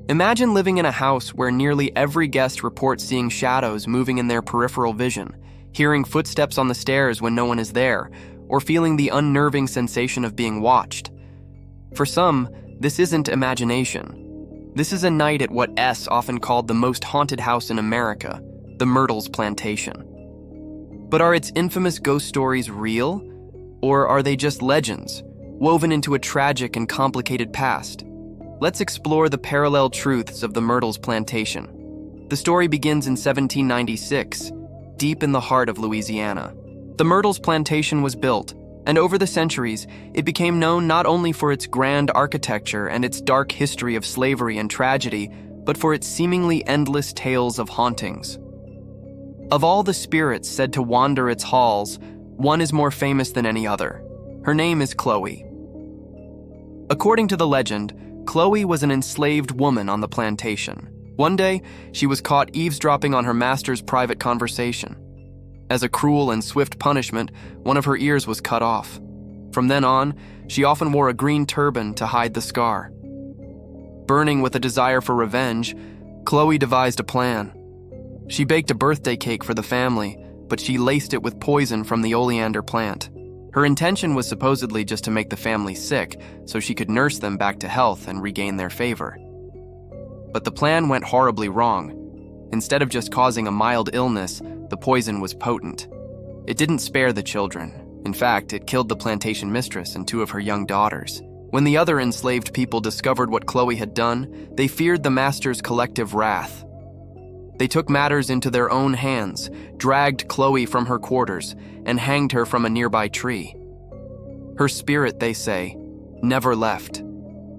Imagine living in a house where nearly every guest reports seeing shadows moving in their peripheral vision, hearing footsteps on the stairs when no one is there, or feeling the unnerving sensation of being watched. For some, this isn't imagination. This is a night at what S often called the most haunted house in America, the Myrtles Plantation. But are its infamous ghost stories real? Or are they just legends, woven into a tragic and complicated past? Let's explore the parallel truths of the Myrtles Plantation. The story begins in 1796, deep in the heart of Louisiana. The Myrtles Plantation was built, and over the centuries, it became known not only for its grand architecture and its dark history of slavery and tragedy, but for its seemingly endless tales of hauntings. Of all the spirits said to wander its halls, one is more famous than any other. Her name is Chloe. According to the legend, Chloe was an enslaved woman on the plantation. One day, she was caught eavesdropping on her master's private conversation. As a cruel and swift punishment, one of her ears was cut off. From then on, she often wore a green turban to hide the scar. Burning with a desire for revenge, Chloe devised a plan. She baked a birthday cake for the family, but she laced it with poison from the oleander plant. Her intention was supposedly just to make the family sick, so she could nurse them back to health and regain their favor. But the plan went horribly wrong. Instead of just causing a mild illness, the poison was potent. It didn't spare the children. In fact, it killed the plantation mistress and two of her young daughters. When the other enslaved people discovered what Chloe had done, they feared the master's collective wrath. They took matters into their own hands, dragged Chloe from her quarters, and hanged her from a nearby tree. Her spirit, they say, never left.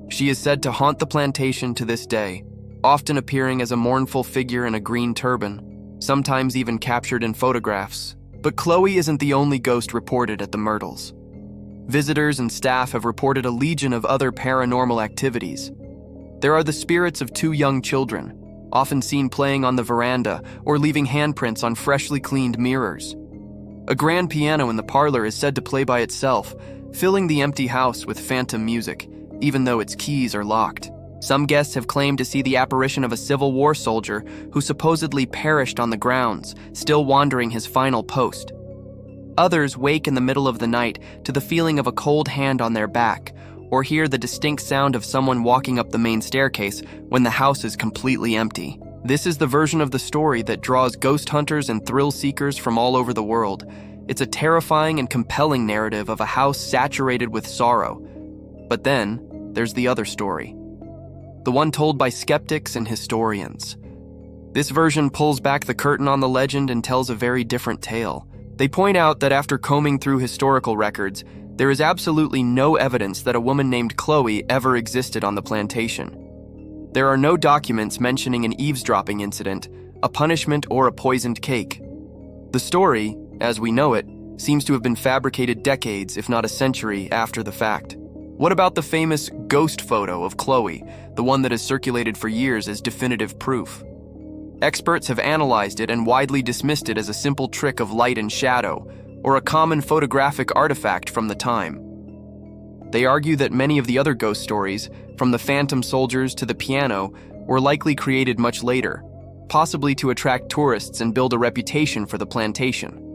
She is said to haunt the plantation to this day, often appearing as a mournful figure in a green turban, sometimes even captured in photographs. But Chloe isn't the only ghost reported at the Myrtles. Visitors and staff have reported a legion of other paranormal activities. There are the spirits of two young children, often seen playing on the veranda or leaving handprints on freshly cleaned mirrors. A grand piano in the parlor is said to play by itself, filling the empty house with phantom music, even though its keys are locked. Some guests have claimed to see the apparition of a Civil War soldier who supposedly perished on the grounds, still wandering his final post. Others wake in the middle of the night to the feeling of a cold hand on their back, or hear the distinct sound of someone walking up the main staircase when the house is completely empty. This is the version of the story that draws ghost hunters and thrill seekers from all over the world. It's a terrifying and compelling narrative of a house saturated with sorrow. But then, there's the other story. The one told by skeptics and historians. This version pulls back the curtain on the legend and tells a very different tale. They point out that after combing through historical records, there is absolutely no evidence that a woman named Chloe ever existed on the plantation. There are no documents mentioning an eavesdropping incident, a punishment, or a poisoned cake. The story, as we know it, seems to have been fabricated decades, if not a century, after the fact. What about the famous ghost photo of Chloe, the one that has circulated for years as definitive proof? Experts have analyzed it and widely dismissed it as a simple trick of light and shadow, or a common photographic artifact from the time. They argue that many of the other ghost stories, from the phantom soldiers to the piano, were likely created much later, possibly to attract tourists and build a reputation for the plantation.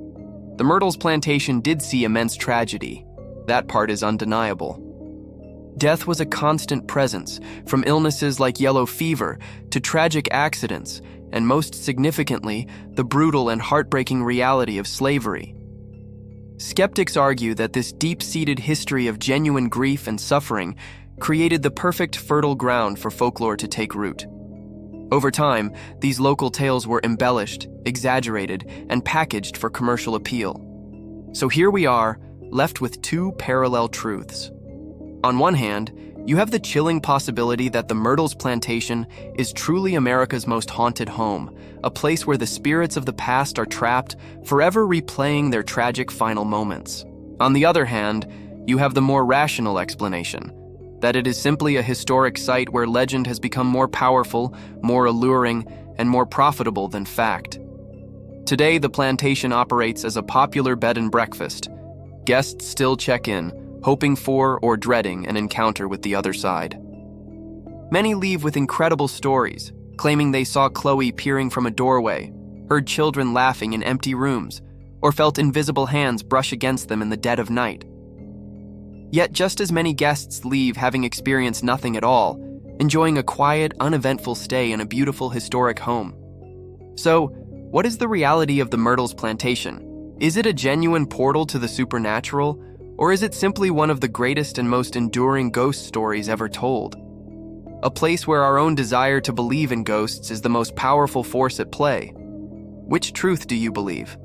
The Myrtles Plantation did see immense tragedy. That part is undeniable. Death was a constant presence, from illnesses like yellow fever to tragic accidents, and most significantly, the brutal and heartbreaking reality of slavery. Skeptics argue that this deep-seated history of genuine grief and suffering created the perfect fertile ground for folklore to take root. Over time, these local tales were embellished, exaggerated, and packaged for commercial appeal. So here we are, left with two parallel truths. On one hand, you have the chilling possibility that the Myrtles Plantation is truly America's most haunted home, a place where the spirits of the past are trapped, forever replaying their tragic final moments. On the other hand, you have the more rational explanation, that it is simply a historic site where legend has become more powerful, more alluring, and more profitable than fact. Today, the plantation operates as a popular bed and breakfast. Guests still check in, hoping for or dreading an encounter with the other side. Many leave with incredible stories, claiming they saw Chloe peering from a doorway, heard children laughing in empty rooms, or felt invisible hands brush against them in the dead of night. Yet just as many guests leave having experienced nothing at all, enjoying a quiet, uneventful stay in a beautiful historic home. So, what is the reality of the Myrtles Plantation? Is it a genuine portal to the supernatural, or is it simply one of the greatest and most enduring ghost stories ever told? A place where our own desire to believe in ghosts is the most powerful force at play. Which truth do you believe?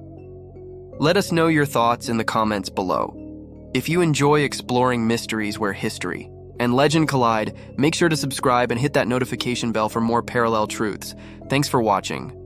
Let us know your thoughts in the comments below. If you enjoy exploring mysteries where history and legend collide, make sure to subscribe and hit that notification bell for more parallel truths. Thanks for watching.